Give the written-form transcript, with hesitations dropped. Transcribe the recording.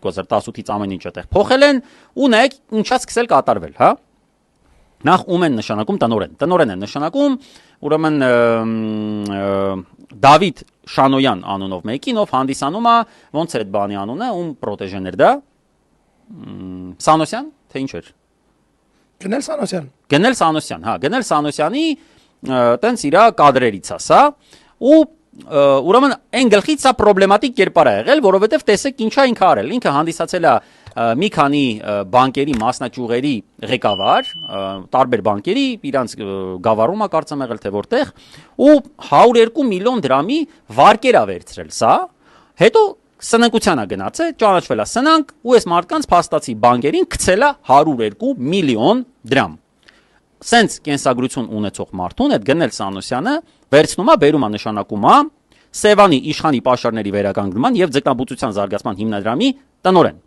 2018-ից ամեն ինչ այդտեղ փոխել են, ու նայեք ինչա սկսել կատարվել, հա։ Նախ ում են նշանակում տնօրեն են նշանակում, ուրեմն Դավիթ Շանոյան անունով մեկին, ով հանդիսանում է, ոնց էր այդ բանի անունը, ում պրոտեժեն էր դա, Սանոսյան, թե ինչ էր։ Գնել Սանոսյան, հա, Գնել Սանոսյանի տենց իրա կադրերից է սա, ու ուրեմն այն գլխից սա պրոբլեմատիկ կերպար է եղել, որովհետև տեսեք ինչա ինքը արել, ինքը հանդիսացել է մի քանի բանկերի մասնաճյուղերի ղեկավար, տարբեր բանկերի, իրանց գավառում է կարծեմ եղել թե որտեղ, ու 102 միլիոն դրամի վարկեր է վերցրել սա, հետո սնանկության է գնացել, ճանաչվել է սնանկ, ու այս մարդկանց փաստացի բանկերին գցել է 102 միլիոն դրամ։ Սենց կենսագրություն ունեցող մարդուն այդ Գնել Սանոսյանը վերցնում է, բերում է նշանակում է Սևանի իշխանի պաշարների վերականգնման եւ ձկնաբուծության զարգացման հիմնադրամի տնօրեն։